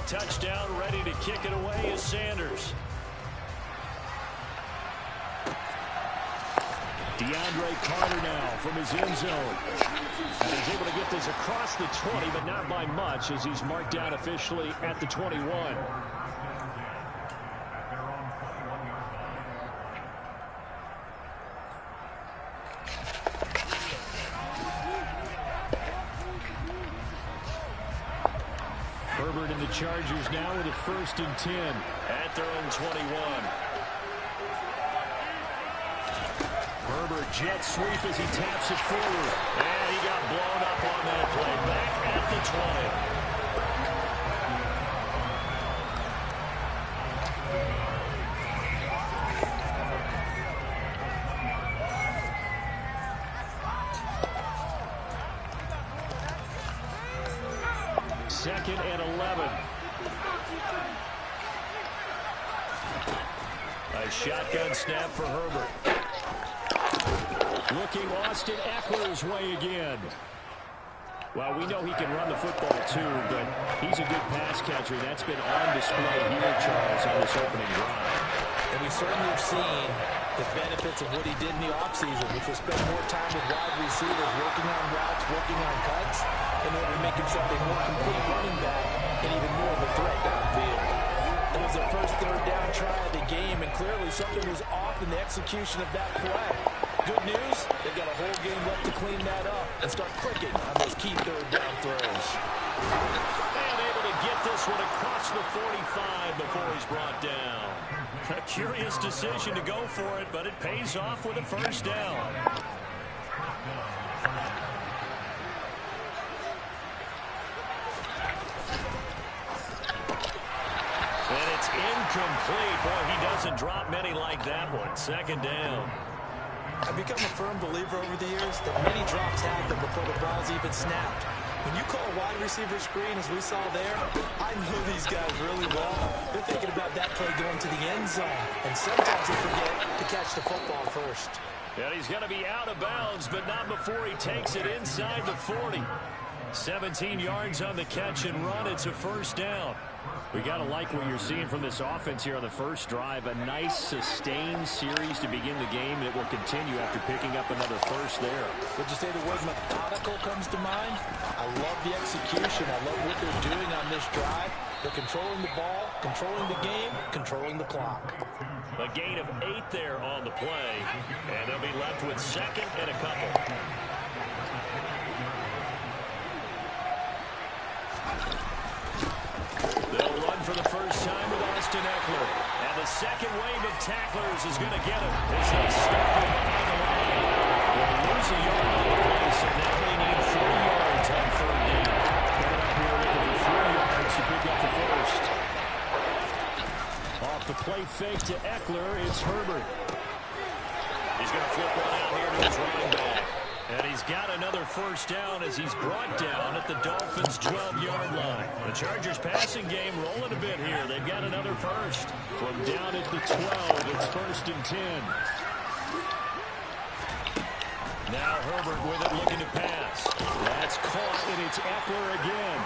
touchdown. Ready to kick it away is Sanders. DeAndre Carter now from his end zone. And he's able to get this across the 20, but not by much as he's marked down officially at the 21. Herbert and the Chargers now with a 1st and 10 at their own 21. Herbert jet sweep as he taps it forward. And he got blown up on that play. Back at the 20. Second and 11. A shotgun snap for Herbert. Looking Austin Eckler's way again. Well, we know he can run the football too, but he's a good pass catcher. That's been on display here, Charles, on this opening drive. And we certainly have seen the benefits of what he did in the offseason, which was spend more time with wide receivers, working on routes, working on cuts, in order to make himself a more complete running back and even more of a threat downfield. It was their first 3rd down try of the game, and clearly something was off in the execution of that play. Good news, they've got a whole game left to clean that up and start clicking on those key 3rd down throws. And able to get this one across the 45 before he's brought down. A curious decision to go for it, but it pays off with a 1st down. And it's incomplete. Boy, he doesn't drop many like that one. 2nd down. I've become a firm believer over the years that many drops happen before the ball's even snapped. When you call a wide receiver screen, as we saw there, I know these guys really well. They're thinking about that play going to the end zone. And sometimes they forget to catch the football first. And he's going to be out of bounds, but not before he takes it inside the 40. 17 yards on the catch and run. It's a 1st down. We got to like what you're seeing from this offense here on the first drive. A nice, sustained series to begin the game that will continue after picking up another first there. Would you say the word methodical comes to mind? I love the execution. I love what they're doing on this drive. They're controlling the ball, controlling the game, controlling the clock. A gain of 8 there on the play. And they'll be left with 2nd and a couple. They'll run for the first time with Austin Eckler. And the second wave of tacklers is going to get him as they stop him behind the line. They'll lose a yard on the play, so now they need 3 yards on 3rd down. Coming up here looking for 3 yards to pick up the 1st. Off the play fake to Eckler, it's Herbert. He's going to flip one out here to his running back. And he's got another 1st down as he's brought down at the Dolphins' 12-yard line. The Chargers passing game rolling a bit here. They've got another 1st. From down at the 12, it's 1st and 10. Now Herbert with it looking to pass. That's caught, and it's Eckler again.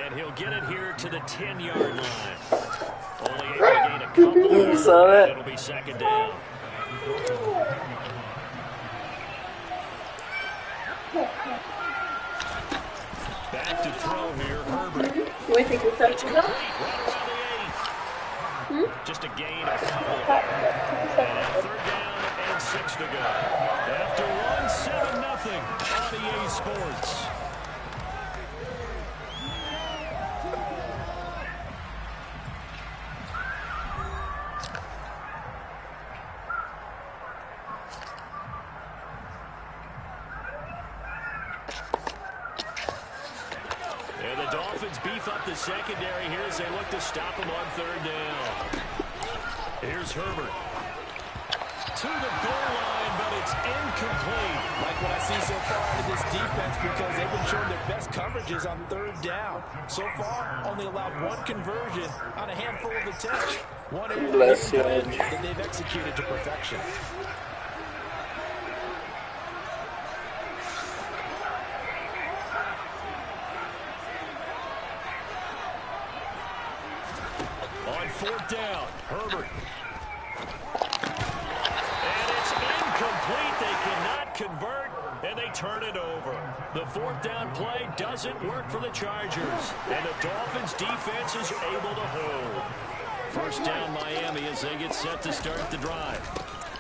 And he'll get it here to the 10-yard line. Only able to gain a couple. You saw that? It'll be 2nd down. Back to throw here, Herbert. It's complete, right around the 8. Just a gain of a couple. And 3rd down and 6 to go. After one, 7-0 on EA Sports. And the Dolphins beef up the secondary here as they look to stop him on 3rd down. Here's Herbert. To the goal line, but it's incomplete. Like what I see so far out of this defense, because they've been showing their best coverages on 3rd down. So far, only allowed 1 conversion on a handful of attempts. One area that they've executed to perfection. on 4th down. Herbert. And it's incomplete. They cannot convert, and they turn it over. The 4th down play doesn't work for the Chargers, and the Dolphins' defense is able to hold. First down Miami as they get set to start the drive.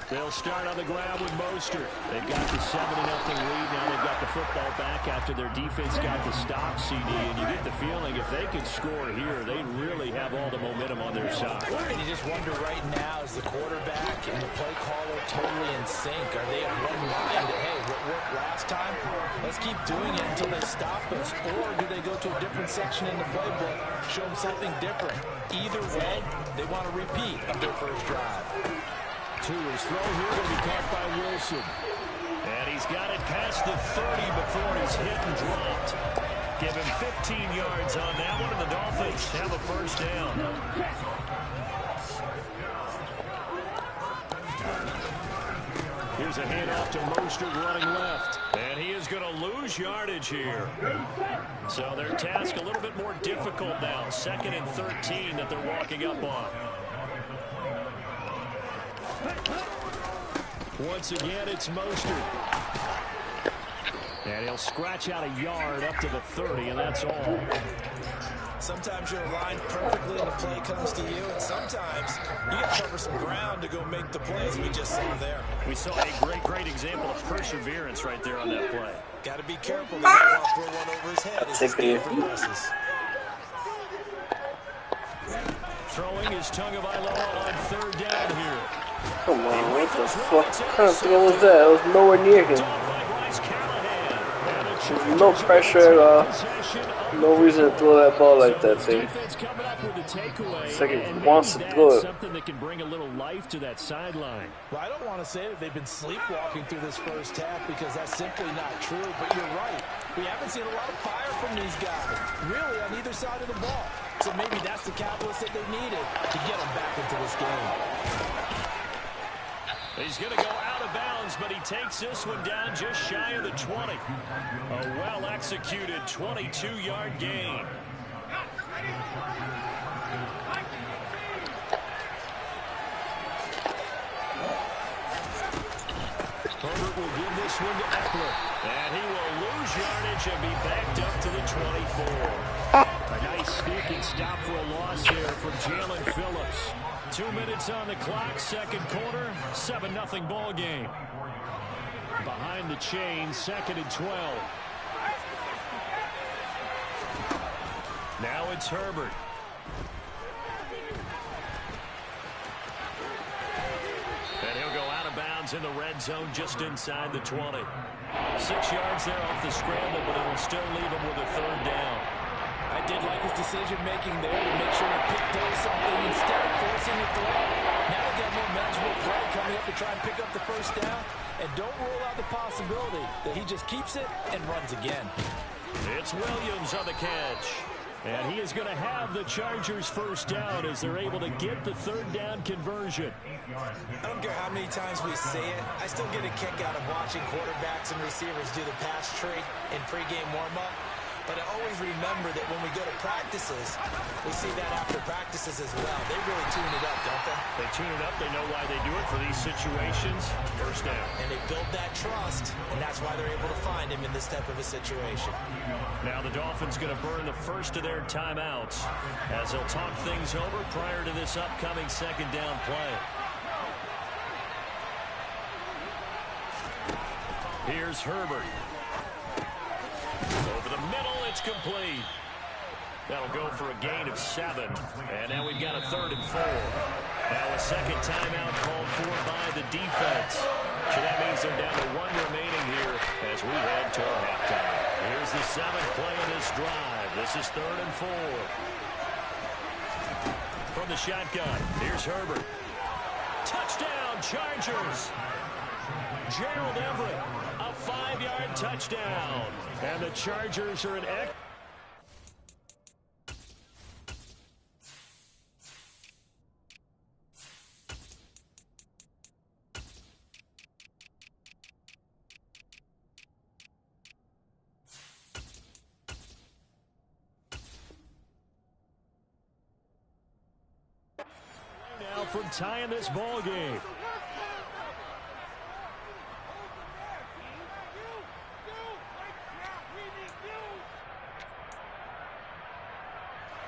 They'll start on the ground with Mostert. They've got the 7-0 lead. Now they've got the football back after their defense got the stop, CD. And you get the feeling if they could score here, they really have all the momentum on their side. And you just wonder right now, is the quarterback and the play caller totally in sync? Are they at one line that, hey, what worked last time? Let's keep doing it until they stop us. Or do they go to a different section in the playbook, show them something different? Either way, they want to repeat of their first drive. To his throw here will be caught by Wilson. And he's got it past the 30 before he's hit and dropped. Give him 15 yards on that one, and the Dolphins have a first down. Here's a handoff to Mostert running left. And he is going to lose yardage here. So their task a little bit more difficult now. 2nd and 13 that they're walking up on. Once again, it's Mostert. And he'll scratch out a yard up to the 30, and that's all. Sometimes you're aligned perfectly and the play comes to you, and sometimes you got to cover some ground to go make the plays we just saw there. We saw a great example of perseverance right there on that play. Got to be careful that he won't throw one over his head as this game progresses. Throwing is Tagovailoa on 3rd down here. Come on, what the fuck? What kind of throw was that? It was nowhere near him. There's no pressure at all. No reason to throw that ball like that, thing. It's like he wants to throw it. Something that can bring a little life to that sideline. Well, I don't want to say that they've been sleepwalking through this first half because that's simply not true, but you're right. We haven't seen a lot of fire from these guys, really, on either side of the ball. So maybe that's the catalyst that they needed to get them back into this game. He's going to go out of bounds, but he takes this one down just shy of the 20. A well-executed 22-yard gain. Herbert will give this one to Eckler. And he will lose yardage and be backed up to the 24. A nice sneaking stop for a loss here from Jalen Phillips. 2 minutes on the clock, 2nd quarter, 7-0 ball game. Behind the chain, 2nd and 12. Now it's Herbert. And he'll go out of bounds in the red zone just inside the 20. 6 yards there off the scramble, but it'll still leave him with a 3rd down. I did like his decision-making there to make sure he picked up something instead of forcing a throw. Now they got more manageable play coming up to try and pick up the first down. And don't rule out the possibility that he just keeps it and runs again. It's Williams on the catch. And he is going to have the Chargers first down as they're able to get the 3rd down conversion. I don't care how many times we say it, I still get a kick out of watching quarterbacks and receivers do the pass tree in pregame warm-up. But I always remember that when we go to practices, we see that after practices as well. They really tune it up, don't they? They tune it up. They know why they do it for these situations. First down. And they build that trust, and that's why they're able to find him in this type of a situation. Now the Dolphins going to burn the first of their timeouts as they'll talk things over prior to this upcoming 2nd down play. Here's Herbert. Over the middle, it's complete. That'll go for a gain of 7. And now we've got a 3rd and 4. Now a 2nd timeout called for by the defense. So that means they're down to 1 remaining here as we head toward halftime. Here's the 7th play of this drive. This is 3rd and 4. From the shotgun, here's Herbert. Touchdown, Chargers. Gerald Everett, a 5-yard touchdown. And the Chargers are an from tying this ball game.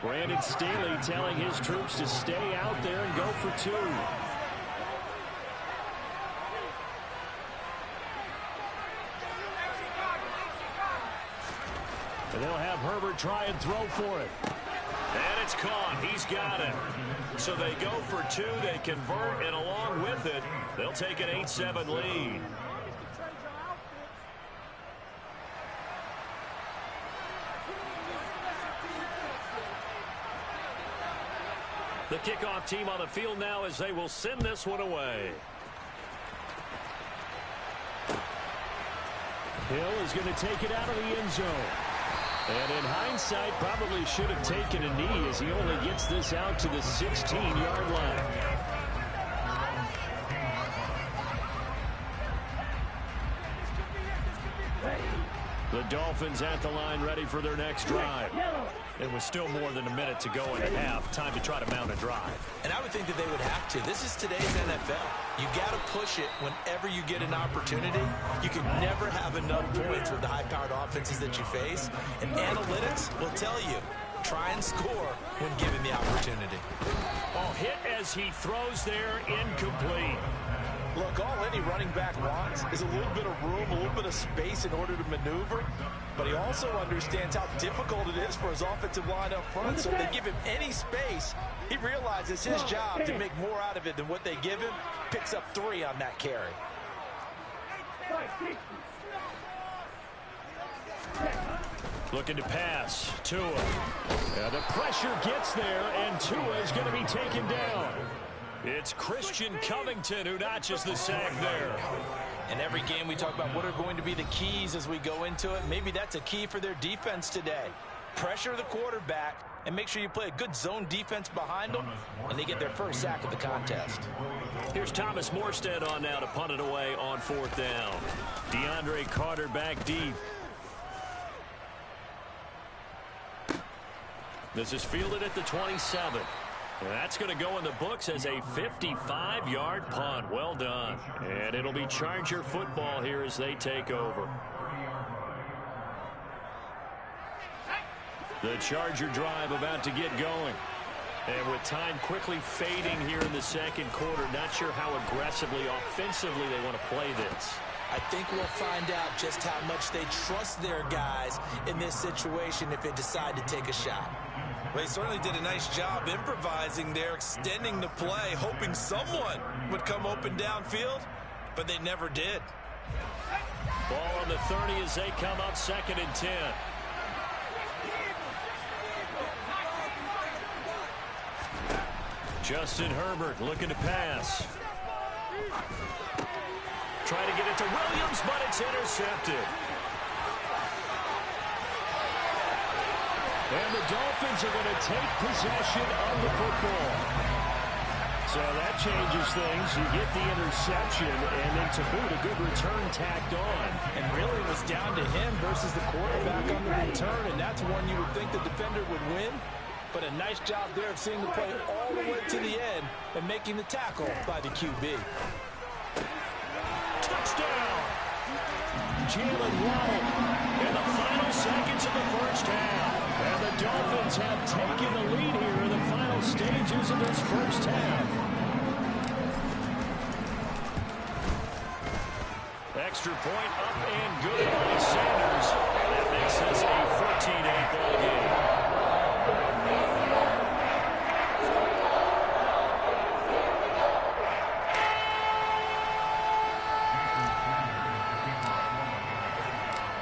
Brandon Staley telling his troops to stay out there and go for two. And they'll have Herbert try and throw for it. And it's caught. He's got it. So they go for two. They convert, and along with it, they'll take an 8-7 lead. The kickoff team on the field now as they will send this one away. Hill is going to take it out of the end zone. And in hindsight, probably should have taken a knee as he only gets this out to the 16-yard line. The Dolphins at the line ready for their next drive. It was still more than a minute to go in the half. Time to try to mount a drive. And I would think that they would have to. This is today's NFL. You got to push it whenever you get an opportunity. You can never have enough points with the high-powered offenses that you face. And analytics will tell you, try and score when given the opportunity. Oh, hit as he throws there, incomplete. Look, all any running back wants is a little bit of room, a little bit of space in order to maneuver. But he also understands how difficult it is for his offensive line up front. So if they give him any space, he realizes his job to make more out of it than what they give him. Picks up 3 on that carry. Looking to pass. Tua. The pressure gets there, and Tua is going to be taken down. It's Christian Covington who notches the sack there. In every game we talk about what are going to be the keys as we go into it. Maybe that's a key for their defense today. Pressure the quarterback and make sure you play a good zone defense behind them, and they get their first sack of the contest. Here's Thomas Morstead on now to punt it away on 4th down. DeAndre Carter back deep. This is fielded at the 27. And that's going to go in the books as a 55-yard punt. Well done. And it'll be Charger football here as they take over. The Charger drive about to get going. And with time quickly fading here in the second quarter, not sure how aggressively, offensively they want to play this. I think we'll find out just how much they trust their guys in this situation if they decide to take a shot. Well, they certainly did a nice job improvising there, extending the play, hoping someone would come open downfield, but they never did. Ball on the 30 as they come up 2nd and 10. Justin Herbert looking to pass. Trying to get it to Williams, but it's intercepted. And the Dolphins are going to take possession of the football. So that changes things. You get the interception, and then to boot, a good return tacked on. And really it was down to him versus the quarterback on the return, and that's one you would think the defender would win. But a nice job there of seeing the play all the way to the end and making the tackle by the QB. Touchdown! Jalen Waddle in the final seconds of the first half. And the Dolphins have taken the lead here in the final stages of this first half. Extra point up and good by Sanders. That makes this a 14-8 ball game.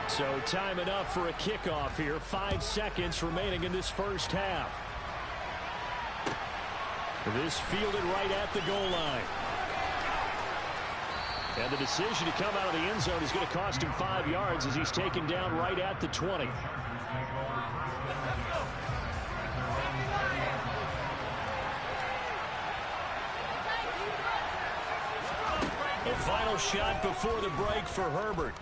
So time enough for a kickoff here. 5 seconds remaining in this first half. This fielded right at the goal line. And the decision to come out of the end zone is going to cost him 5 yards as he's taken down right at the 20. The final shot before the break for Herbert.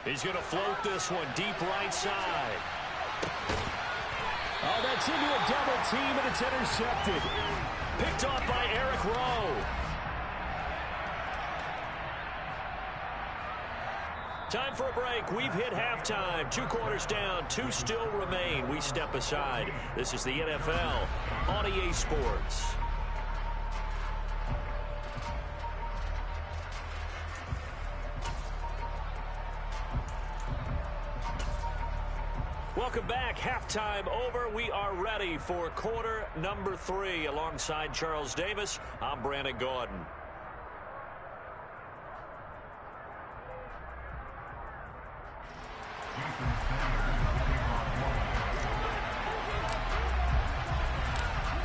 He's going to float this one deep right side. Oh, that's into a double team, and it's intercepted. Picked off by Eric Rowe. Time for a break. We've hit halftime. 2 quarters down. 2 still remain. We step aside. This is the NFL on EA Sports. Welcome back. Halftime over. We are ready for quarter number 3. Alongside Charles Davis, I'm Brandon Gordon.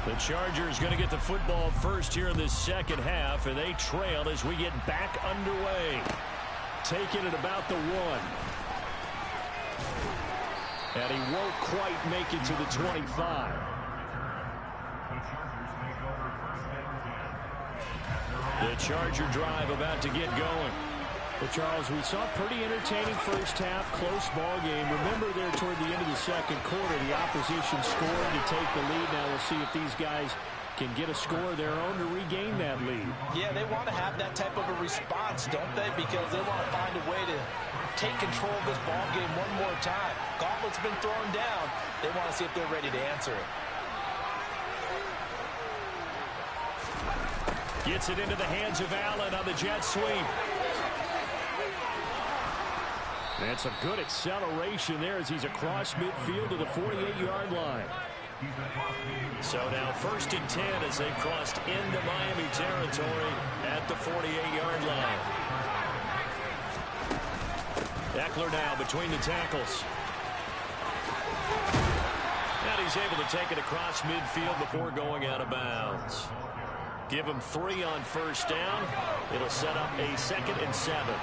The Chargers going to get the football first here in this second half, and they trail as we get back underway. Taking it about the 1. And he won't quite make it to the 25. The Charger drive about to get going. Well, Charles, we saw a pretty entertaining first half, close ball game. Remember there toward the end of the second quarter, the opposition scored to take the lead. Now we'll see if these guys can get a score of their own to regain that lead. Yeah, they want to have that type of a response, don't they? Because they want to find a way to take control of this ball game one more time. Gauntlet's been thrown down. They want to see if they're ready to answer it. Gets it into the hands of Allen on the jet sweep. That's a good acceleration there as he's across midfield to the 48-yard line. So now 1st and 10 as they've crossed into Miami territory at the 48-yard line. Eckler now between the tackles. And he's able to take it across midfield before going out of bounds. Give him 3 on first down. It'll set up a 2nd and 7.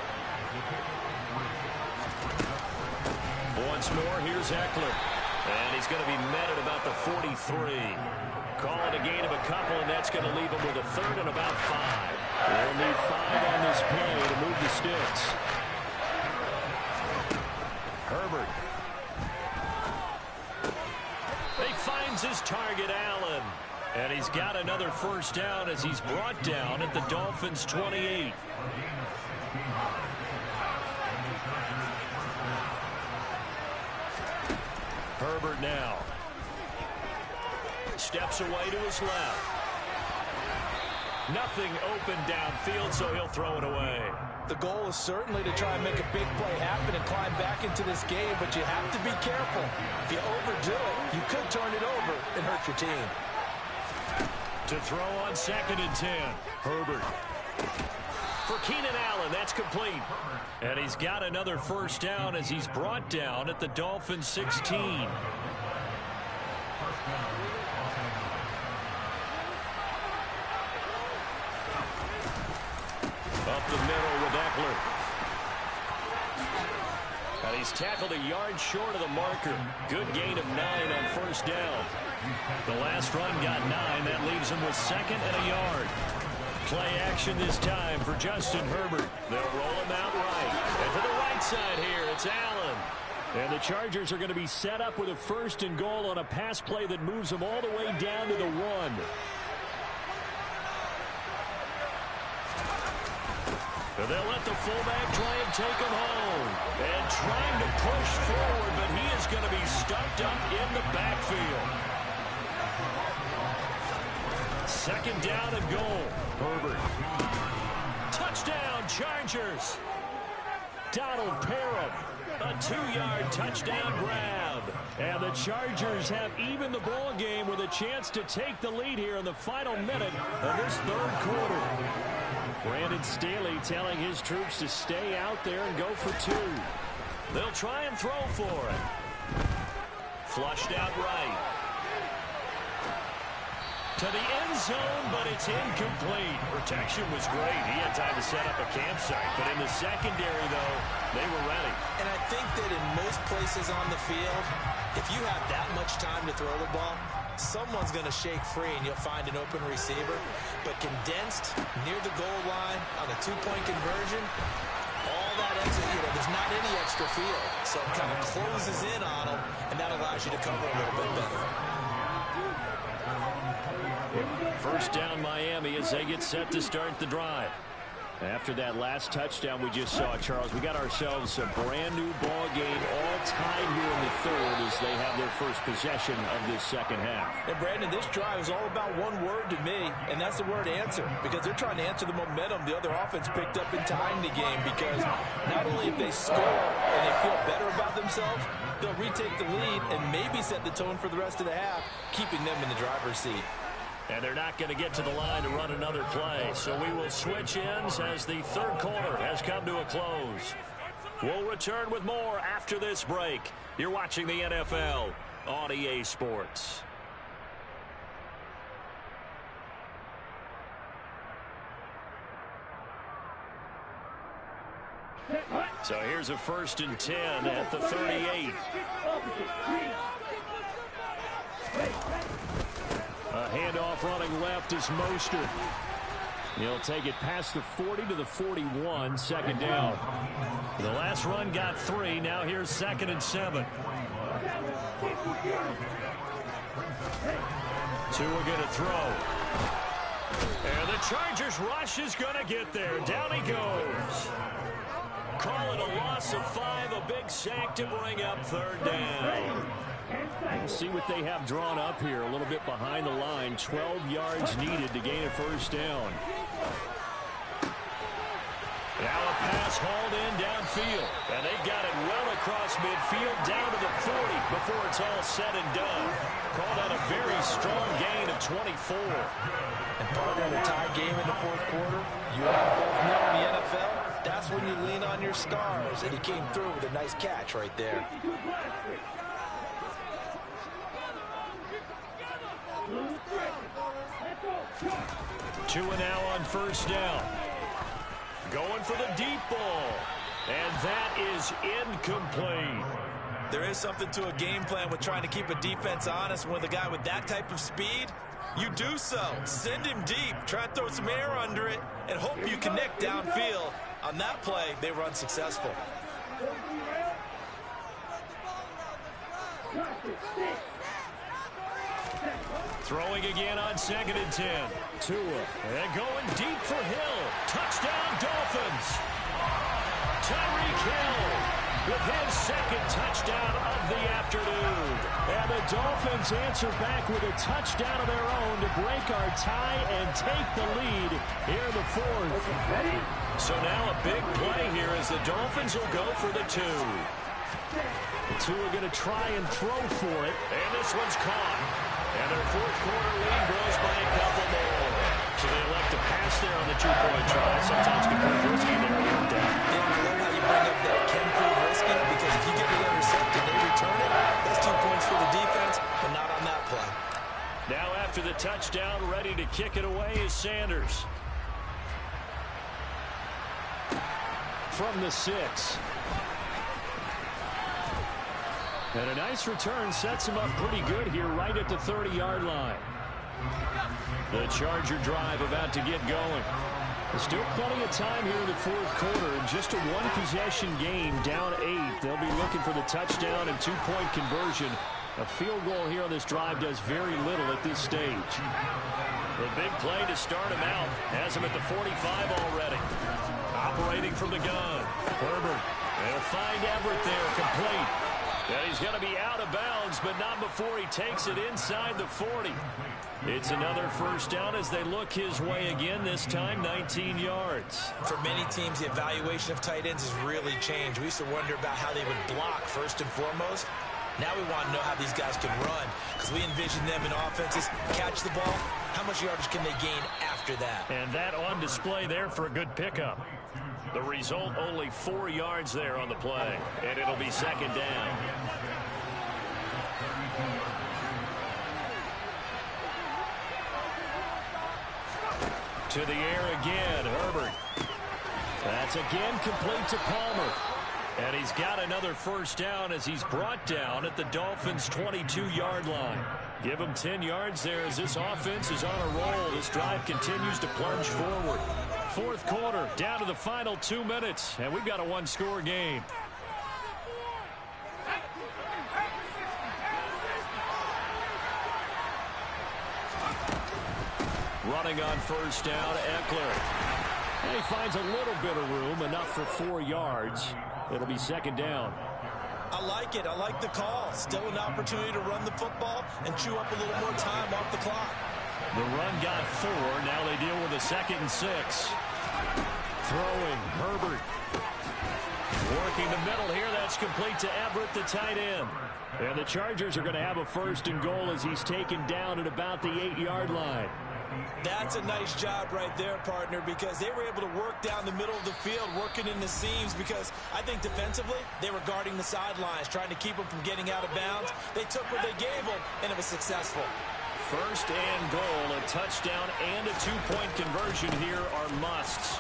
Once more, here's Eckler. And he's going to be met at about the 43. Call it a gain of a couple, and that's going to leave him with a 3rd and about 5. They'll need 5 on this play to move the sticks. Herbert. He finds his target, Allen. And he's got another first down as he's brought down at the Dolphins' 28. Herbert now. Steps away to his left. Nothing open downfield, so he'll throw it away. The goal is certainly to try and make a big play happen and climb back into this game, but you have to be careful. If you overdo it, you could turn it over and hurt your team. To throw on 2nd and 10. Herbert. For Keenan Allen, that's complete. And he's got another first down as he's brought down at the Dolphins' 16. Up the middle with Eckler. And he's tackled a yard short of the marker. Good gain of 9 on first down. The last run got 9. That leaves him with 2nd and a yard. Play action this time for Justin Herbert. They'll roll him out right. And to the right side here, it's Allen. And the Chargers are going to be set up with a 1st and goal on a pass play that moves them all the way down to the 1. And they'll let the fullback try and take him home. And trying to push forward, but he is going to be stuffed up in the backfield. 2nd down and goal. Herbert. Touchdown, Chargers. Donald Parham. A 2-yard touchdown grab. And the Chargers have even the ball game with a chance to take the lead here in the final minute of this 3rd quarter. Brandon Staley telling his troops to stay out there and go for 2. They'll try and throw for it. Flushed out right. To the end zone, but it's incomplete. Protection was great. He had time to set up a campsite. But in the secondary, though, they were ready. And I think that in most places on the field, if you have that much time to throw the ball, someone's going to shake free and you'll find an open receiver. But condensed near the goal line on a 2-point conversion, all that extra, there's not any extra field. So it kind of closes in on them, and that allows you to cover a little bit better. First down Miami as they get set to start the drive. After that last touchdown we just saw, Charles, we got ourselves a brand new ball game, all tied here in the third as they have their first possession of this second half. And Brandon, this drive is all about one word to me, and that's the word answer, because they're trying to answer the momentum the other offense picked up in tying the game, because not only if they score and they feel better about themselves, they'll retake the lead and maybe set the tone for the rest of the half, keeping them in the driver's seat. And they're not going to get to the line to run another play. So we will switch ends as the third quarter has come to a close. We'll return with more after this break. You're watching the NFL on EA Sports. So here's a 1st and 10 at the 38. A handoff running left is Mostert. He'll take it past the 40 to the 41, second down. The last run got 3. Now here's 2nd and 7. Tua going to throw. And the Chargers rush is going to get there. Down he goes. Call it a loss of 5, a big sack to bring up 3rd down. We'll see what they have drawn up here. A little bit behind the line. 12 yards needed to gain a first down. Now a pass hauled in downfield. And they've got it well across midfield down to the 40 before it's all said and done. Called out a very strong gain of 24. And partner, in a tie game in the fourth quarter, you have both know in the NFL, that's when you lean on your stars. And he came through with a nice catch right there. Tua now on first down. Going for the deep ball. And that is incomplete. There is something to a game plan with trying to keep a defense honest. With a guy with that type of speed, you do so. Send him deep. Try to throw some air under it and hope you connect downfield. On that play, they run successful. Throwing again on 2nd and 10. Tua. And going deep for Hill. Touchdown, Dolphins. Tyreek Hill with his 2nd touchdown of the afternoon. And the Dolphins answer back with a touchdown of their own to break our tie and take the lead here in the 4th. So now a big play here as the Dolphins will go for the 2. The 2 are going to try and throw for it. And this one's caught. And their fourth quarter lead grows by a couple more. So they elect to pass there on the 2-point try. Sometimes can prove risky there. Yeah, I love how you bring up that can prove risky, because if you get it intercepted, they return it. That's 2 points for the defense, but not on that play. Now after the touchdown, ready to kick it away is Sanders. From the 6. And a nice return sets him up pretty good here right at the 30-yard line. The Charger drive about to get going. There's still plenty of time here in the fourth quarter. Just a one-possession game, down 8. They'll be looking for the touchdown and 2-point conversion. A field goal here on this drive does very little at this stage. The big play to start him out has him at the 45 already. Operating from the gun. Herbert. They'll find Everett there, complete. And he's going to be out of bounds, but not before he takes it inside the 40. It's another first down as they look his way again, this time 19 yards. For many teams, the evaluation of tight ends has really changed. We used to wonder about how they would block first and foremost. Now we want to know how these guys can run, because we envision them in offenses, catch the ball, how much yardage can they gain after that? And that on display there for a good pickup. The result, only 4 yards there on the play, and it'll be second down. To the air again, Herbert. That's again complete to Palmer. And he's got another first down as he's brought down at the Dolphins' 22-yard line. Give him 10 yards there as this offense is on a roll. This drive continues to plunge forward. Fourth quarter, down to the final 2 minutes, and we've got a one-score game. Running on first down, Eckler. And he finds a little bit of room, enough for 4 yards. It'll be second down. I like it. I like the call. Still an opportunity to run the football and chew up a little more time off the clock. The run got 4. Now they deal with a 2nd and 6. Throwing, Herbert. Working the middle here. That's complete to Everett, the tight end. And the Chargers are going to have a 1st and goal as he's taken down at about the 8-yard line. That's a nice job right there, partner, because they were able to work down the middle of the field, working in the seams, because I think defensively they were guarding the sidelines, trying to keep them from getting out of bounds. They took what they gave them, and it was successful. 1st and goal, a touchdown and a 2-point conversion here are musts.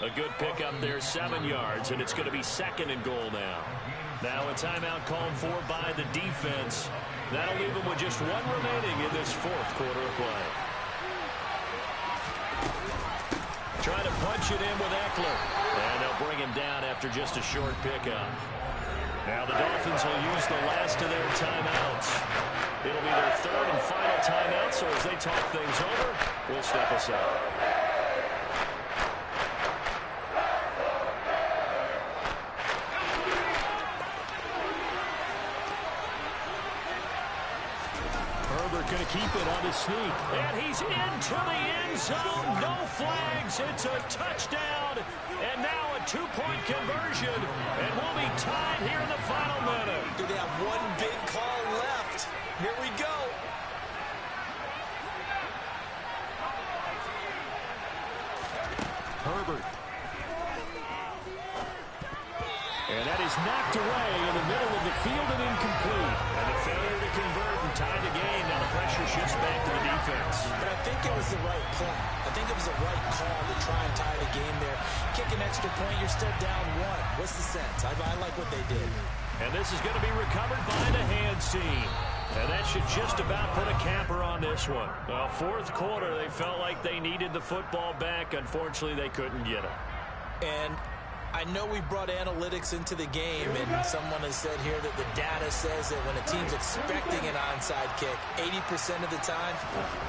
A good pickup there, 7 yards, and it's going to be 2nd and goal now. Now a timeout called for by the defense. That'll leave them with just 1 remaining in this 4th quarter of play. Trying to punch it in with Eckler. And they'll bring him down after just a short pickup. Now the Dolphins will use the last of their timeouts. It'll be their 3rd and final timeout, so as they talk things over, we'll step aside. Going to keep it on his sneak. And he's into the end zone. No flags. It's a touchdown. And now a 2-point conversion. And we'll be tied here in the final minute. Do they have one big call left? Here we go. Herbert. And that is knocked away in the middle of the field and incomplete. And a failure to convert and tie the game. Now the pressure shifts back to the defense. But I think it was the right play. I think it was the right call to try and tie the game there. Kick an extra point, you're still down 1. What's the sense? I like what they did. And this is going to be recovered by the hands team. And that should just about put a capper on this one. Well, 4th quarter, they felt like they needed the football back. Unfortunately, they couldn't get it. And I know we brought analytics into the game, and someone has said here that the data says that when a team's expecting an onside kick, 80% of the time,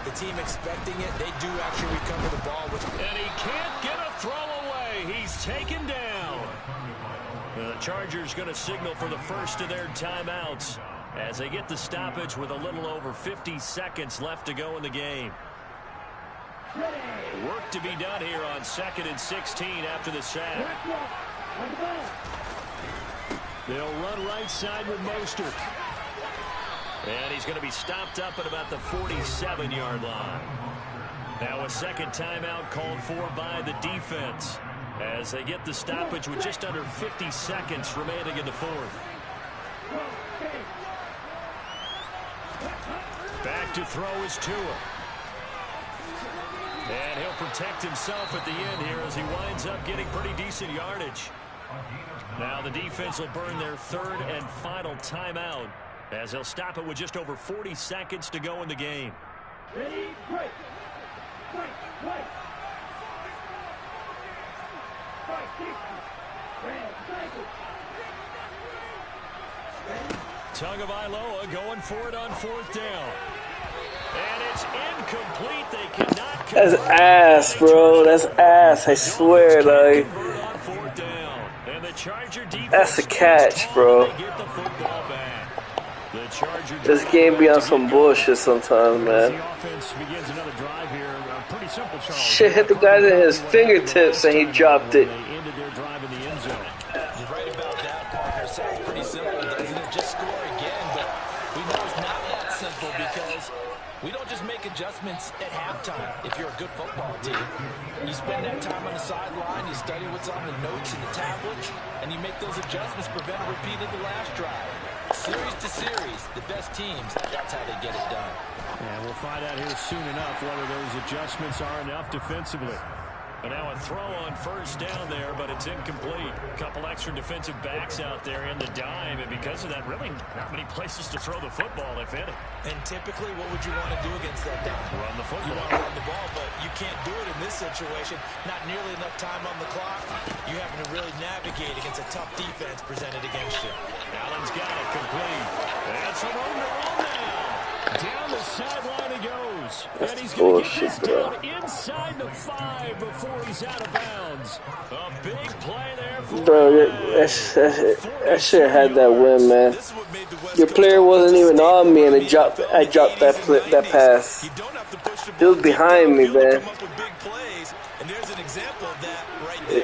the team expecting it, they do actually recover the ball. And he can't get a throw away. He's taken down. The Chargers going to signal for the first of their timeouts as they get the stoppage with a little over 50 seconds left to go in the game. Work to be done here on 2nd and 16 after the sack. They'll run right side with Mostert. And he's going to be stopped up at about the 47-yard line. Now a 2nd timeout called for by the defense as they get the stoppage with just under 50 seconds remaining in the 4th. Back to throw is Tua. And he'll protect himself at the end here as he winds up getting pretty decent yardage. Now the defense will burn their 3rd and final timeout as they'll stop it with just over 40 seconds to go in the game. Ready, break. Break, break. Tagovailoa going for it on 4th down. And it's incomplete. They cannot convert. That's ass, bro. That's ass. I swear, like. That's a catch, bro. This game be on some bullshit sometimes, man. Shit hit the guy in his fingertips and he dropped it. You're right about that, partner. Sounds pretty simple, doesn't it? Just score again, but we know it's not that simple because we don't just make adjustments at halftime. If you're a good football team, you spend that time on the sideline, you study what's on the notes and the tablets, and you make those adjustments, prevent a repeat of the last drive. Series to series, the best teams, that's how they get it done. And we'll find out here soon enough whether those adjustments are enough defensively. And now a throw on 1st down there, but it's incomplete. A couple extra defensive backs out there in the dime, and because of that, really not many places to throw the football, if any. And typically, what would you want to do against that dime? Run the football. You want to run the ball, but you can't do it in this situation. Not nearly enough time on the clock. You having to really navigate against a tough defense presented against you. Allen's got it complete. And some room to run now. Down the sideline he goes. That's And he's going to get bullshit, this bro. down inside the 5 before he's out of bounds. A big play there for Bro, I should have had that win, man. Your player wasn't even on me, and I dropped that pass. He was behind me, man.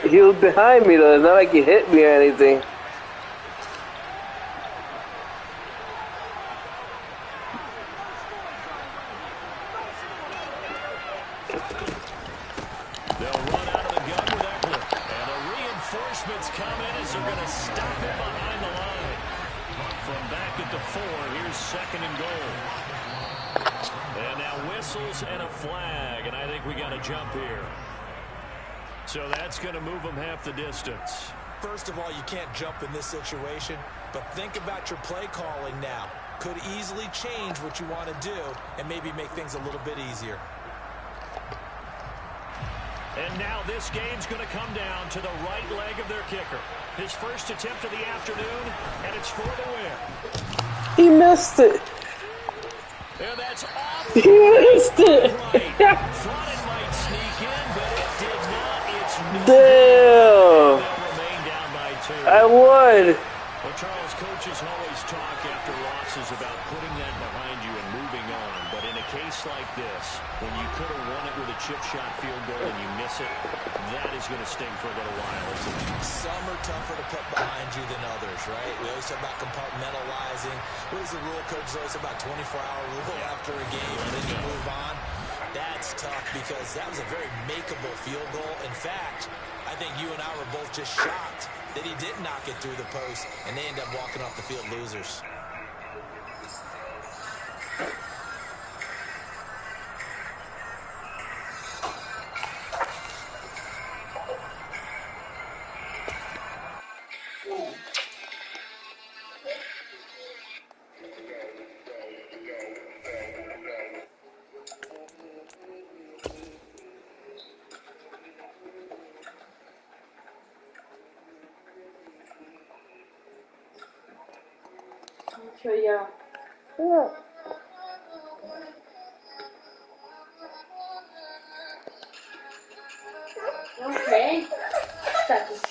He was behind me, though. It's not like he hit me or anything. They'll run out of the gun with Eckler. And the reinforcements come in as they're going to stop him behind the line. From back at the 4, here's 2nd and goal. And now whistles and a flag. And I think we got a jump here. So that's going to move them half the distance. First of all, you can't jump in this situation, but think about your play calling now. Could easily change what you want to do and maybe make things a little bit easier. And now this game's going to come down to the right leg of their kicker. His first attempt of the afternoon, and it's for the win. He missed it. And that's off. He missed it. Thought it might sneak in, but it did not. It's no. Damn. They'll remain down by 2. I won. Well, Charles, coaches always talk after losses about putting that behind you and moving on. But in a case like this, when you could have won it with a chip shot field goal and you miss it, that is going to sting for a little while, isn't it? Some are tougher to put behind you than others, right? We always talk about compartmentalizing. What is the rule, coach? It's always about 24-hour rule after a game, and then you move on. That's tough because that was a very makeable field goal. In fact, I think you and I were both just shocked that he did knock it through the post, and they end up walking off the field losers. Yeah. Okay. That's